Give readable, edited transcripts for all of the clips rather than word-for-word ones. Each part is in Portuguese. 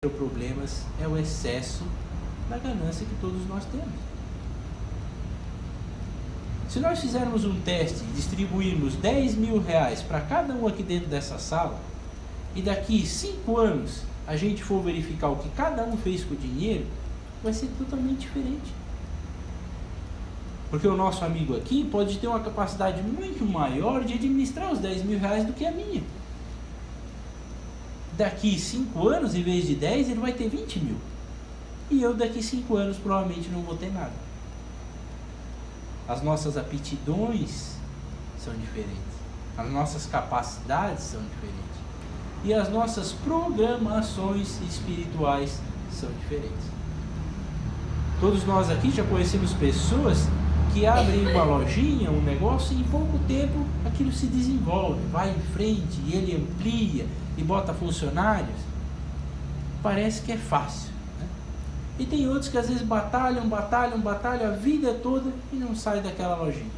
problemas é o excesso da ganância que todos nós temos. Se nós fizermos um teste e distribuirmos 10 mil reais para cada um aqui dentro dessa sala, e daqui 5 anos a gente for verificar o que cada um fez com o dinheiro, vai ser totalmente diferente. Porque o nosso amigo aqui pode ter uma capacidade muito maior de administrar os 10 mil reais do que a minha. Daqui 5 anos, em vez de 10, ele vai ter 20 mil. E eu daqui 5 anos provavelmente não vou ter nada. As nossas aptidões são diferentes. As nossas capacidades são diferentes. E as nossas programações espirituais são diferentes. Todos nós aqui já conhecemos pessoas que abrem uma lojinha, um negócio, e em pouco tempo aquilo se desenvolve, vai em frente, e ele amplia e bota funcionários. Parece que é fácil, né? E tem outros que às vezes batalham a vida toda e não saem daquela lojinha.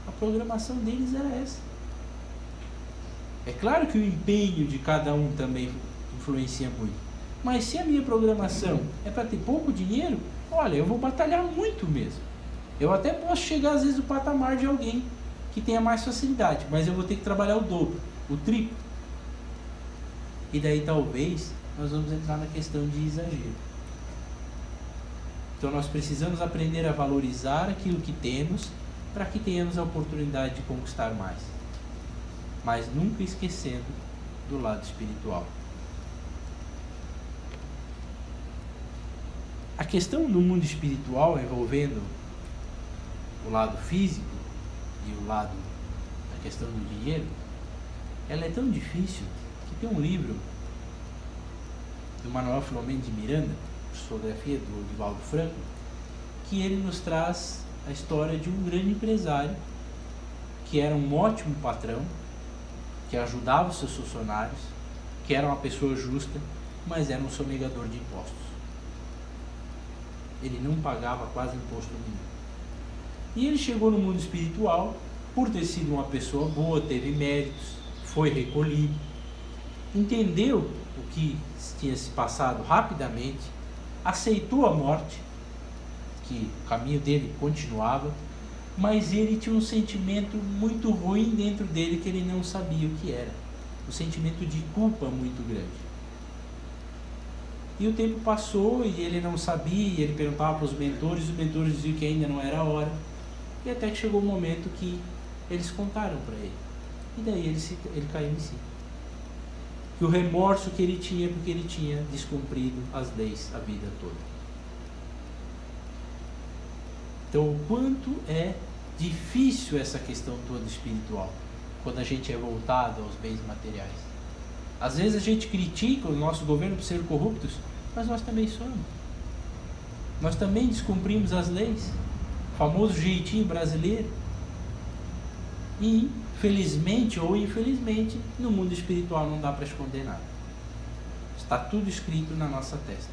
A programação deles era essa. É claro que o empenho de cada um também influencia muito. Mas se a minha programação é para ter pouco dinheiro, olha, eu vou batalhar muito mesmo. Eu até posso chegar às vezes no patamar de alguém que tenha mais facilidade, mas eu vou ter que trabalhar o dobro, o triplo. E daí talvez nós vamos entrar na questão de exagero. Então nós precisamos aprender a valorizar aquilo que temos para que tenhamos a oportunidade de conquistar mais. Mas nunca esquecendo do lado espiritual. A questão do mundo espiritual envolvendo o lado físico e o lado da questão do dinheiro, ela é tão difícil que tem um livro do Manuel Filomeno de Miranda, psicografia do Divaldo Franco, que ele nos traz a história de um grande empresário que era um ótimo patrão, que ajudava os seus funcionários, que era uma pessoa justa, mas era um sonegador de impostos. Ele não pagava quase imposto nenhum. E ele chegou no mundo espiritual, por ter sido uma pessoa boa, teve méritos, foi recolhido, entendeu o que tinha se passado rapidamente, aceitou a morte, que o caminho dele continuava, mas ele tinha um sentimento muito ruim dentro dele que ele não sabia o que era, um sentimento de culpa muito grande. E o tempo passou e ele não sabia, ele perguntava para os mentores diziam que ainda não era a hora, e até que chegou o momento que eles contaram para ele, e daí ele caiu em si. Que o remorso que ele tinha porque ele tinha descumprido as leis a vida toda. Então, o quanto é difícil essa questão toda espiritual, quando a gente é voltado aos bens materiais. Às vezes a gente critica o nosso governo por ser corruptos, mas nós também somos. Nós também descumprimos as leis, o famoso jeitinho brasileiro. E, felizmente ou infelizmente, no mundo espiritual não dá para esconder nada. Está tudo escrito na nossa testa.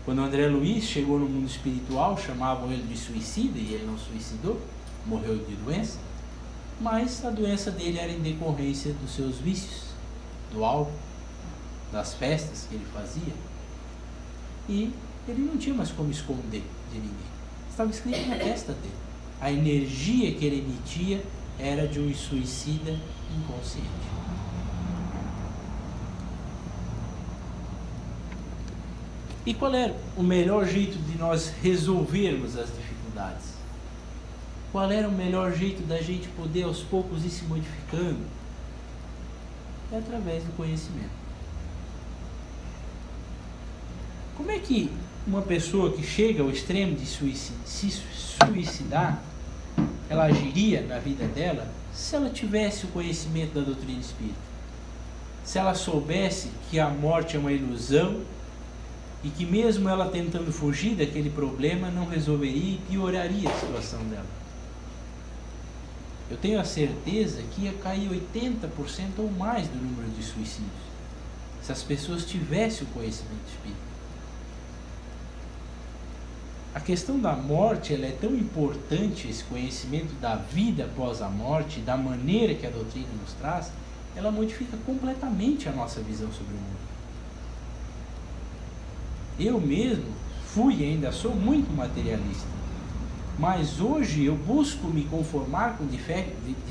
Quando André Luiz chegou no mundo espiritual, chamavam ele de suicida e ele não suicidou, morreu de doença, mas a doença dele era em decorrência dos seus vícios, do álcool, das festas que ele fazia, e ele não tinha mais como esconder de ninguém. Estava escrito na testa dele. A energia que ele emitia era de um suicida inconsciente. E qual era o melhor jeito de nós resolvermos as dificuldades? Qual era o melhor jeito da gente poder aos poucos ir se modificando? É através do conhecimento. Como é que uma pessoa que chega ao extremo de se suicidar, ela agiria na vida dela se ela tivesse o conhecimento da doutrina espírita? Se ela soubesse que a morte é uma ilusão e que mesmo ela tentando fugir daquele problema não resolveria e pioraria a situação dela. Eu tenho a certeza que ia cair 80% ou mais do número de suicídios, se as pessoas tivessem o conhecimento espírita. A questão da morte, ela é tão importante, esse conhecimento da vida após a morte, da maneira que a doutrina nos traz, ela modifica completamente a nossa visão sobre o mundo. Eu mesmo fui e ainda sou muito materialista. Mas hoje eu busco me conformar com de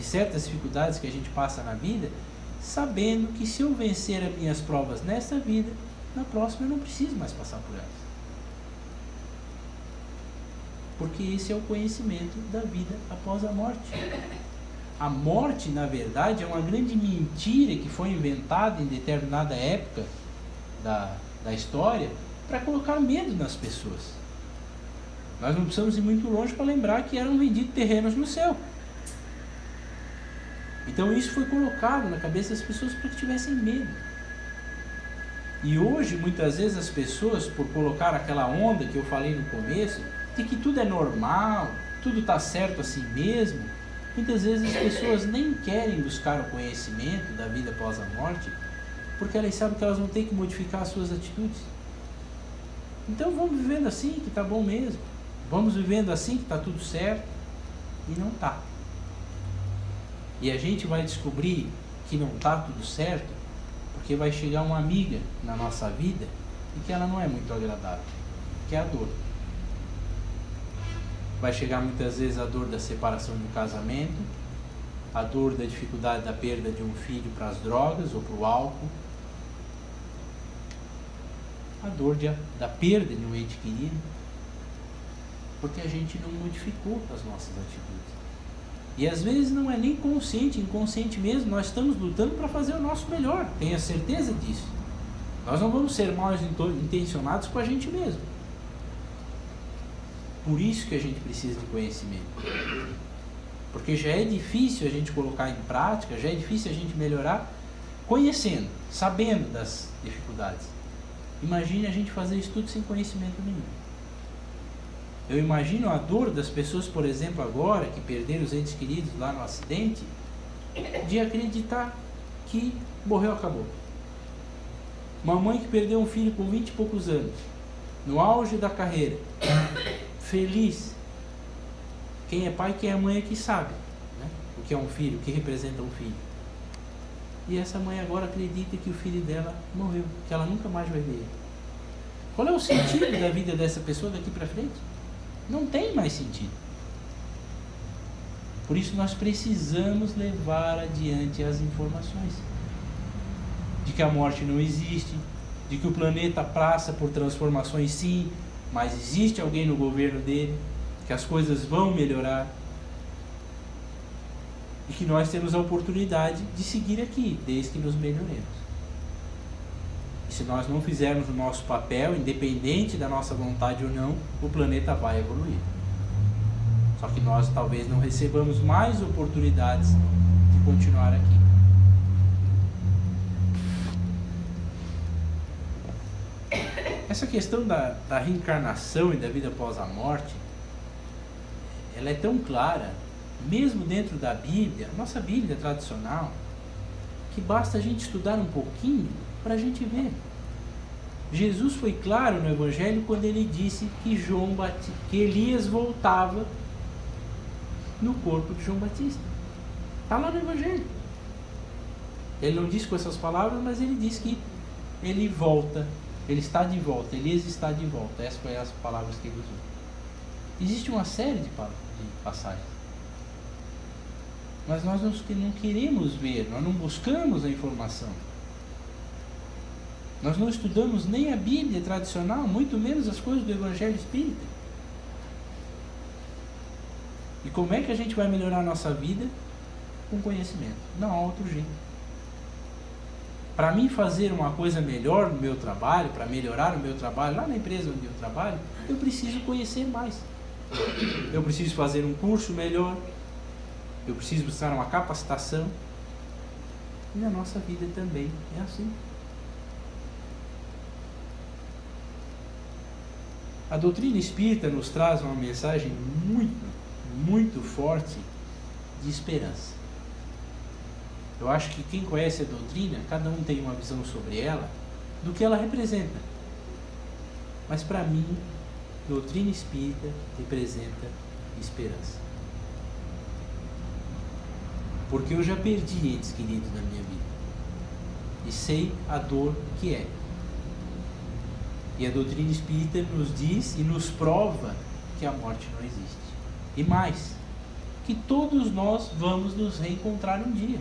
certas dificuldades que a gente passa na vida, sabendo que se eu vencer as minhas provas nesta vida, na próxima eu não preciso mais passar por elas. Porque esse é o conhecimento da vida após a morte. A morte, na verdade, é uma grande mentira que foi inventada em determinada época da história para colocar medo nas pessoas. Nós não precisamos ir muito longe para lembrar que eram vendidos terrenos no céu. Então isso foi colocado na cabeça das pessoas para que tivessem medo. E hoje, muitas vezes, as pessoas, por colocar aquela onda que eu falei no começo, de que tudo é normal, tudo está certo assim mesmo, muitas vezes as pessoas nem querem buscar o conhecimento da vida após a morte, porque elas sabem que elas vão ter que modificar as suas atitudes. Então vamos vivendo assim, que está bom mesmo. Vamos vivendo assim, que está tudo certo. E não está. E a gente vai descobrir que não está tudo certo, porque vai chegar uma amiga na nossa vida e que ela não é muito agradável, que é a dor. Vai chegar muitas vezes a dor da separação de um casamento, a dor da dificuldade da perda de um filho para as drogas ou para o álcool, a dor da perda de um ente querido, porque a gente não modificou as nossas atitudes. E às vezes não é nem consciente, inconsciente mesmo, nós estamos lutando para fazer o nosso melhor, tenha certeza disso. Nós não vamos ser mal intencionados com a gente mesmo. Por isso que a gente precisa de conhecimento. Porque já é difícil a gente colocar em prática, já é difícil a gente melhorar conhecendo, sabendo das dificuldades. Imagine a gente fazer isso tudo sem conhecimento nenhum. Eu imagino a dor das pessoas, por exemplo, agora, que perderam os entes queridos lá no acidente, de acreditar que morreu, acabou. Uma mãe que perdeu um filho com 20 e poucos anos, no auge da carreira, feliz. Quem é pai, quem é mãe é que sabe, né? O que é um filho, o que representa um filho. E essa mãe agora acredita que o filho dela morreu, que ela nunca mais vai ver ele. Qual é o sentido da vida dessa pessoa daqui para frente? Não tem mais sentido. Por isso nós precisamos levar adiante as informações de que a morte não existe, de que o planeta passa por transformações sim, mas existe alguém no governo dele, que as coisas vão melhorar e que nós temos a oportunidade de seguir aqui, desde que nos melhoremos. E se nós não fizermos o nosso papel, independente da nossa vontade ou não, o planeta vai evoluir. Só que nós talvez não recebamos mais oportunidades de continuar aqui. Essa questão da reencarnação e da vida após a morte, ela é tão clara, mesmo dentro da Bíblia, nossa Bíblia tradicional, que basta a gente estudar um pouquinho para a gente ver. Jesus foi claro no Evangelho quando ele disse que que Elias voltava no corpo de João Batista. Está lá no Evangelho. Ele não disse com essas palavras, mas ele disse que ele volta, ele está de volta, Elias está de volta. Essas foram as palavras que ele usou. Existe uma série de passagens. Mas nós não queremos ver, nós não buscamos a informação. Nós não estudamos nem a Bíblia tradicional, muito menos as coisas do Evangelho Espírita. E como é que a gente vai melhorar a nossa vida? Com conhecimento. Não há outro jeito. Para mim fazer uma coisa melhor no meu trabalho, para melhorar o meu trabalho lá na empresa onde eu trabalho, eu preciso conhecer mais. Eu preciso fazer um curso melhor. Eu preciso buscar uma capacitação. E na nossa vida também é assim. A doutrina espírita nos traz uma mensagem muito, muito forte de esperança. Eu acho que quem conhece a doutrina, cada um tem uma visão sobre ela, do que ela representa. Mas para mim, doutrina espírita representa esperança. Porque eu já perdi entes queridos na minha vida. E sei a dor que é. E a doutrina espírita nos diz e nos prova que a morte não existe. E mais, que todos nós vamos nos reencontrar um dia.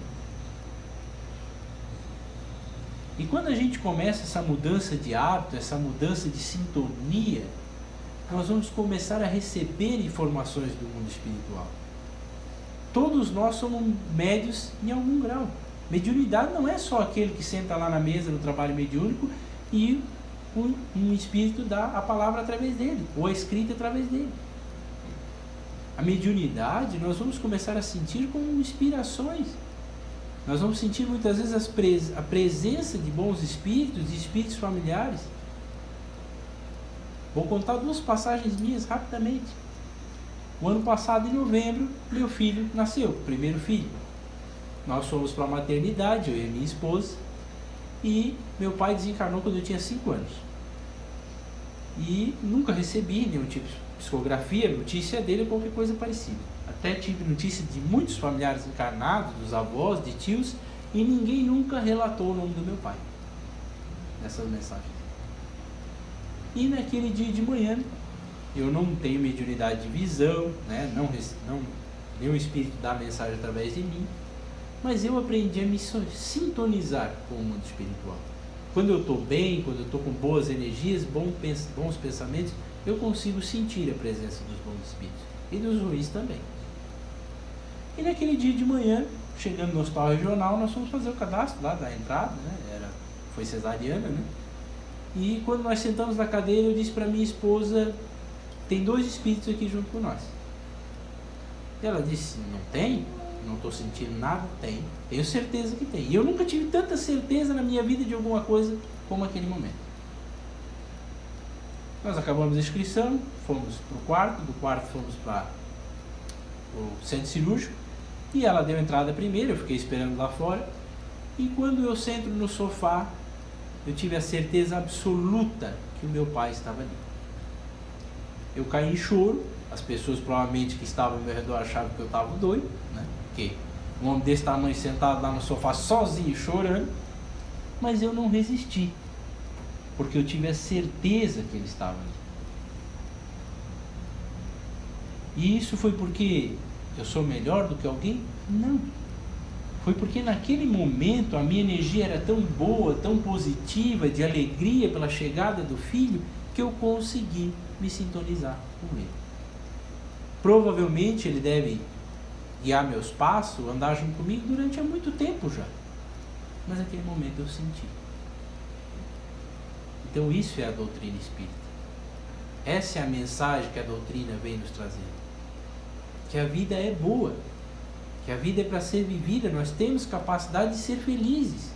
E quando a gente começa essa mudança de hábito, essa mudança de sintonia, nós vamos começar a receber informações do mundo espiritual. Todos nós somos médios em algum grau. Mediunidade não é só aquele que senta lá na mesa no trabalho mediúnico e um espírito dá a palavra através dele, ou a escrita através dele. A mediunidade nós vamos começar a sentir como inspirações. Nós vamos sentir muitas vezes a presença de bons espíritos, de espíritos familiares. Vou contar 2 passagens minhas rapidamente. O ano passado, em novembro, meu filho nasceu, primeiro filho. Nós fomos para a maternidade, eu e a minha esposa, e meu pai desencarnou quando eu tinha 5 anos. E nunca recebi nenhum tipo de psicografia, notícia dele ou qualquer coisa parecida. Até tive notícia de muitos familiares encarnados, dos avós, de tios, e ninguém nunca relatou o nome do meu pai nessas mensagens. E naquele dia de manhã, eu não tenho mediunidade de visão, né? Nenhum espírito dá mensagem através de mim, mas eu aprendi a me sintonizar com o mundo espiritual. Quando eu estou bem, quando eu estou com boas energias, bons pensamentos, eu consigo sentir a presença dos bons espíritos e dos ruins também. E naquele dia de manhã, chegando no hospital regional, nós fomos fazer o cadastro lá da entrada, né? Foi cesariana, né? E quando nós sentamos na cadeira, eu disse para minha esposa: tem 2 espíritos aqui junto com nós. E ela disse: não tem? Não estou sentindo nada? Tem. Tenho certeza que tem. E eu nunca tive tanta certeza na minha vida de alguma coisa como aquele momento. Nós acabamos a inscrição, fomos para o quarto, do quarto fomos para o centro cirúrgico, e ela deu entrada primeiro, eu fiquei esperando lá fora, e quando eu sento no sofá, eu tive a certeza absoluta que o meu pai estava ali. Eu caí em choro, as pessoas provavelmente que estavam ao meu redor achavam que eu estava doido, né? Porque um homem desse tamanho sentado lá no sofá sozinho, chorando, mas eu não resisti, porque eu tive a certeza que ele estava ali. E isso foi porque eu sou melhor do que alguém? Não. Foi porque naquele momento a minha energia era tão boa, tão positiva, de alegria pela chegada do filho, que eu consegui me sintonizar com ele. Provavelmente ele deve guiar meus passos, andar junto comigo durante há muito tempo já. Mas naquele momento eu senti. Então isso é a doutrina espírita. Essa é a mensagem que a doutrina vem nos trazer. Que a vida é boa. Que a vida é para ser vivida. Nós temos capacidade de ser felizes.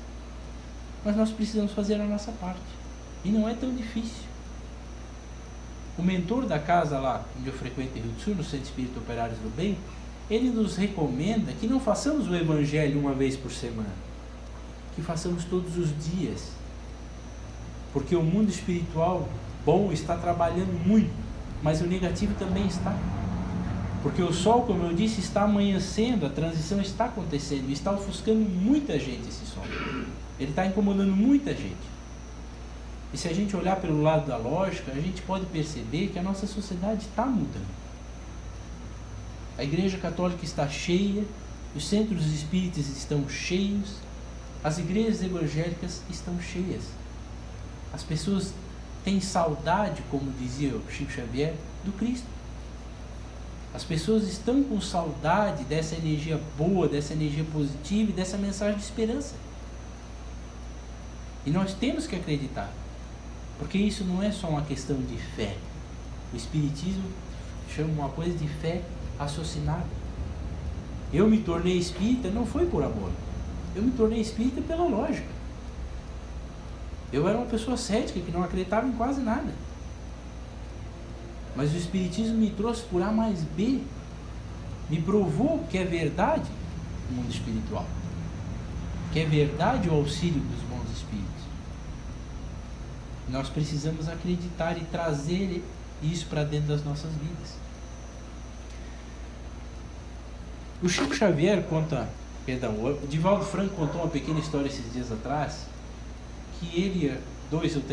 Mas nós precisamos fazer a nossa parte. E não é tão difícil. O mentor da casa lá, onde eu frequento em Rio do Sul, no Centro Espírita Operários do Bem, ele nos recomenda que não façamos o Evangelho uma vez por semana. Que façamos todos os dias. Porque o mundo espiritual bom está trabalhando muito, mas o negativo também está. Porque o sol, como eu disse, está amanhecendo, a transição está acontecendo, está ofuscando muita gente esse sol. Ele está incomodando muita gente. E se a gente olhar pelo lado da lógica, a gente pode perceber que a nossa sociedade está mudando. A Igreja Católica está cheia, os centros espíritas estão cheios, as igrejas evangélicas estão cheias. As pessoas têm saudade, como dizia o Chico Xavier, do Cristo. As pessoas estão com saudade dessa energia boa, dessa energia positiva e dessa mensagem de esperança. E nós temos que acreditar, porque isso não é só uma questão de fé. O Espiritismo chama uma coisa de fé raciocinada. Eu me tornei espírita não foi por amor. Eu me tornei espírita pela lógica. Eu era uma pessoa cética que não acreditava em quase nada. Mas o Espiritismo me trouxe por A mais B. Me provou que é verdade o mundo espiritual. Que é verdade o auxílio dos bons espíritos. Nós precisamos acreditar e trazer isso para dentro das nossas vidas. O Chico Xavier conta, o Divaldo Franco contou uma pequena história esses dias atrás, que ele, 2 ou 3